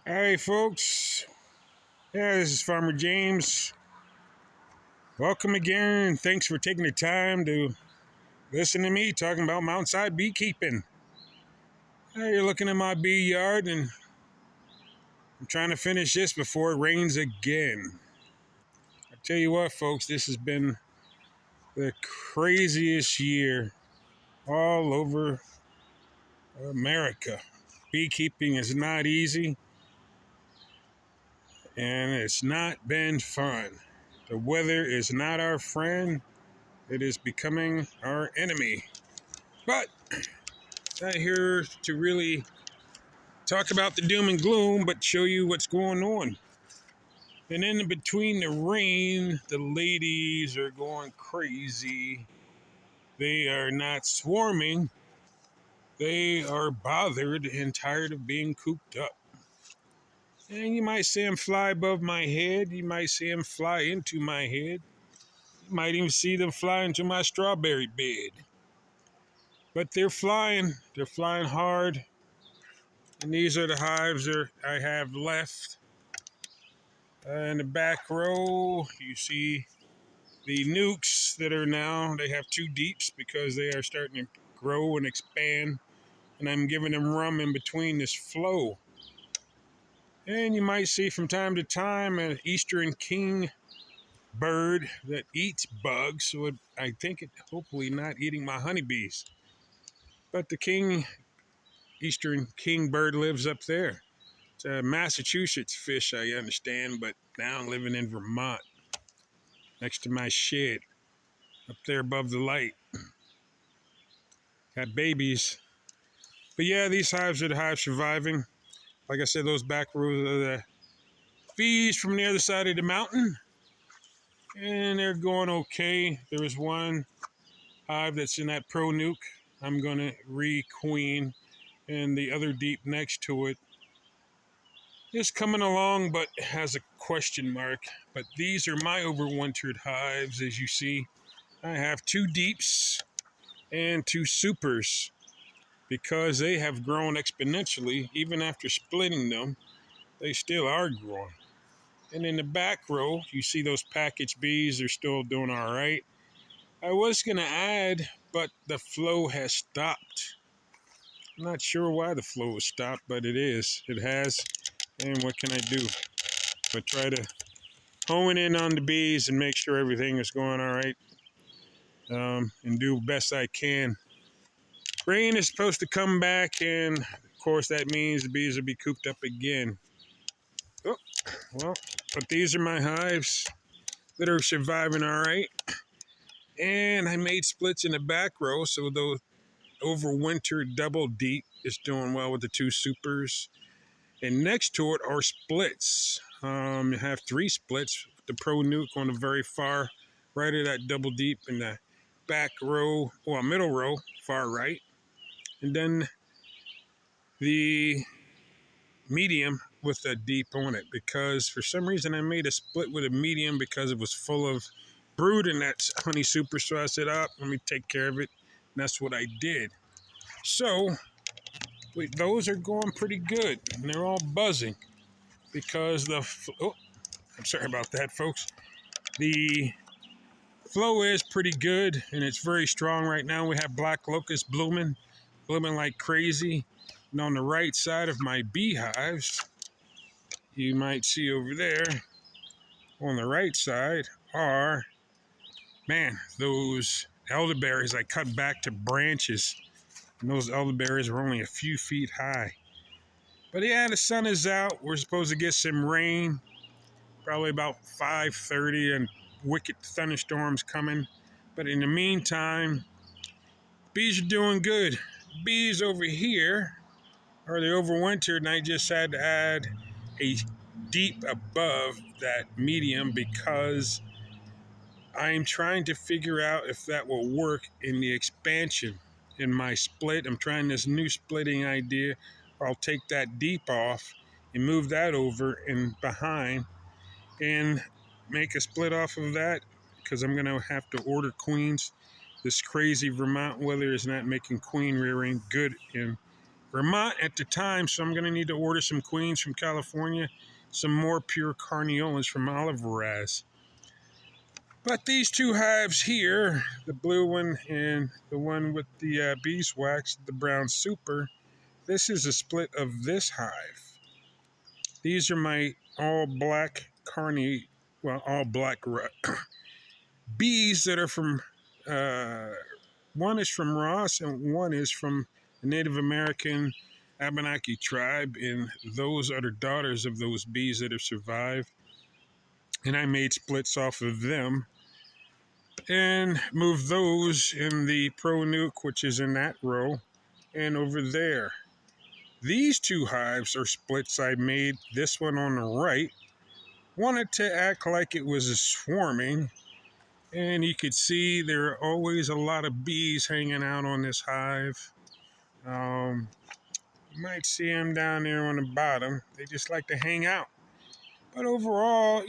All right, folks. Yeah, this is Farmer James. Welcome again. Thanks for taking the time to listen to me talking about mountainside beekeeping. You're looking at my bee yard, and I'm trying to finish this before it rains again. I tell you what, folks, this has been the craziest year all over America. Beekeeping is not easy, and it's not been fun. The weather is not our friend. It is becoming our enemy. But I'm not here to really talk about the doom and gloom, but show you what's going on. And in between the rain, the ladies are going crazy. They are not swarming. They are bothered and tired of being cooped up. And you might see them fly above my head. You might see them fly into my head. You might even see them fly into my strawberry bed. But they're flying. They're flying hard. And these are the hives that I have left. In the back row, you see the nukes that are now, they have two deeps because they are starting to grow and expand. And I'm giving them room in between this flow. And you might see from time to time an eastern king bird that eats bugs. So I think it hopefully not eating my honeybees. But the eastern king bird lives up there. It's a Massachusetts fish, I understand, but now I'm living in Vermont, next to my shed, up there above the light. Got babies. But yeah, these hives are the hives surviving. Like I said, those back rows are the bees from the other side of the mountain. And they're going okay. There is one hive that's in that pro nuke. I'm going to re-queen. And the other deep next to it is coming along, but has a question mark. But these are my overwintered hives, as you see. I have two deeps and two supers because they have grown exponentially. Even after splitting them, they still are growing. And in the back row, you see those package bees are still doing all right. I was going to add, but the flow has stopped. I'm not sure why the flow has stopped, but it is. It has. And what can I do? But try to hone in on the bees and make sure everything is going all right, and do the best I can. Rain is supposed to come back, and of course that means the bees will be cooped up again. Oh, well, but these are my hives that are surviving all right. And I made splits in the back row, so the overwintered double deep is doing well with the two supers. And next to it are splits. You have three splits. The pro nuke on the very far right of that double deep in the back row, or middle row, far right. And then the medium with a deep on it, because for some reason I made a split with a medium because it was full of brood in that honey super. So I said, let me take care of it. And that's what I did. So those are going pretty good, and they're all buzzing because I'm sorry about that, folks. The flow is pretty good, and it's very strong right now. We have black locust blooming like crazy. And on the right side of my beehives, you might see over there on the right side are, those elderberries I cut back to branches. And those elderberries are only a few feet high. But yeah, the sun is out. We're supposed to get some rain, probably about 5:30, and wicked thunderstorms coming. But in the meantime, bees are doing good. Bees over here are the overwintered, and I just had to add a deep above that medium because I'm trying to figure out if that will work in the expansion in my split. I'm trying this new splitting idea. I'll take that deep off and move that over and behind and make a split off of that, because I'm going to have to order queens. This crazy Vermont weather is not making queen rearing good in Vermont at the time, so I'm going to need to order some queens from California, some more pure carniolas from Olive Raz. But these two hives here, the blue one and the one with the beeswax, the brown super, this is a split of this hive. These are my all black all black bees that are from, one is from Ross and one is from the Native American Abenaki tribe, and those are the daughters of those bees that have survived. And I made splits off of them and moved those in the Pro Nuke, which is in that row, and over there. These two hives are splits I made. This one on the right wanted to act like it was a swarming, and you could see there are always a lot of bees hanging out on this hive. You might see them down there on the bottom. They just like to hang out. But overall,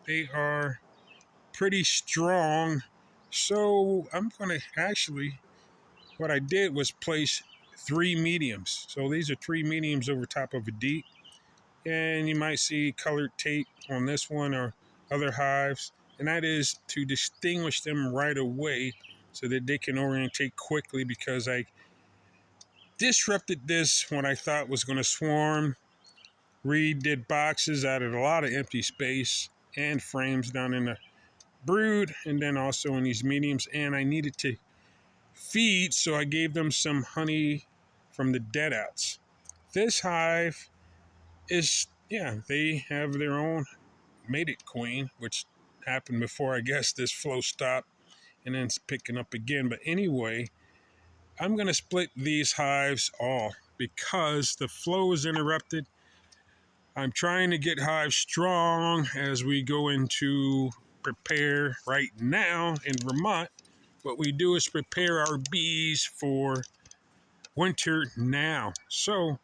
they are pretty strong. So I'm going to actually, what I did was place 3 mediums. So these are 3 mediums over top of a deep. And you might see colored tape on this one or other hives. And that is to distinguish them right away so that they can orientate quickly, because I disrupted this when I thought was going to swarm. Redid boxes, added a lot of empty space and frames down in the brood and then also in these mediums. And I needed to feed, so I gave them some honey from the dead outs. This hive is, they have their own mated queen, which happened before, I guess, this flow stopped and then it's picking up again. But anyway, I'm going to split these hives all because the flow is interrupted. I'm trying to get hives strong as we go into prepare right now in Vermont. What we do is prepare our bees for winter now. So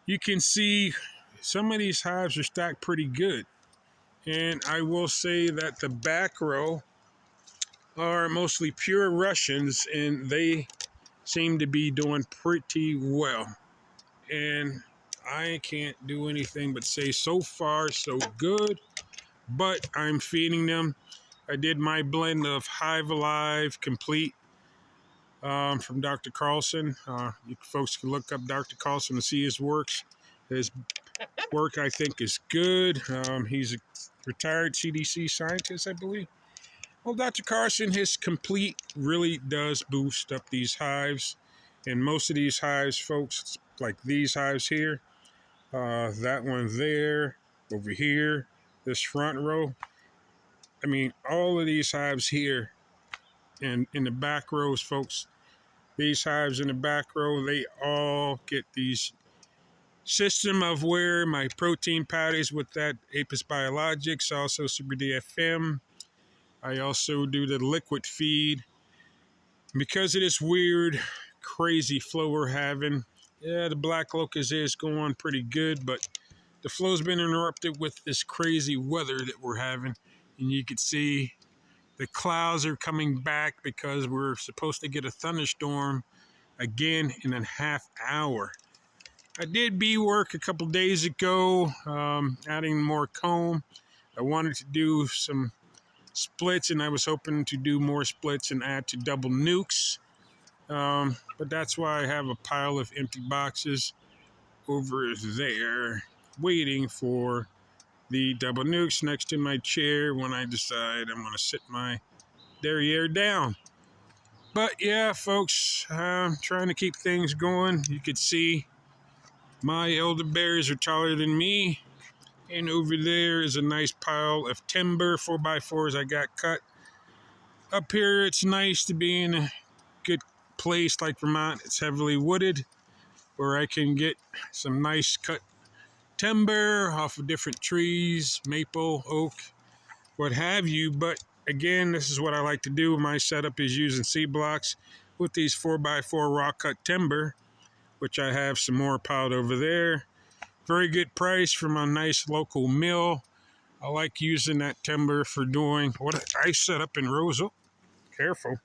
you can see some of these hives are stacked pretty good. And I will say that the back row are mostly pure Russians, and they seem to be doing pretty well. And I can't do anything but say so far so good, but I'm feeding them. I did my blend of Hive Alive Complete from Dr. Carlson. You folks can look up Dr. Carlson to see his works. His work, I think, is good. He's a retired CDC scientist, I believe. Well, Dr. Carson, his Complete really does boost up these hives. And most of these hives, folks, like these hives here, that one there, over here, this front row. I mean, all of these hives here and in the back rows, folks, these hives in the back row, they all get these system of where my protein patties with that Apis Biologics, also Super DFM. I also do the liquid feed. Because of this weird, crazy flow we're having, the black locust is going pretty good, but the flow's been interrupted with this crazy weather that we're having. And you can see the clouds are coming back because we're supposed to get a thunderstorm again in a half hour. I did bee work a couple days ago, adding more comb. I wanted to do some splits, and I was hoping to do more splits and add to double nukes. But that's why I have a pile of empty boxes over there waiting for the double nukes next to my chair when I decide I'm going to sit my derriere down. But yeah, folks, I'm trying to keep things going. You could see my elderberries are taller than me. And over there is a nice pile of timber, 4x4s I got cut. Up here, it's nice to be in a good place like Vermont. It's heavily wooded, where I can get some nice cut timber off of different trees, maple, oak, what have you. But again, this is what I like to do. My setup is using C blocks with these 4x4 raw cut timber, which I have some more piled over there. Very good price from a nice local mill. I like using that timber for doing what I set up in rows. Oh, careful.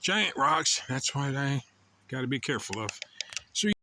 Giant rocks. That's what I got to be careful of. So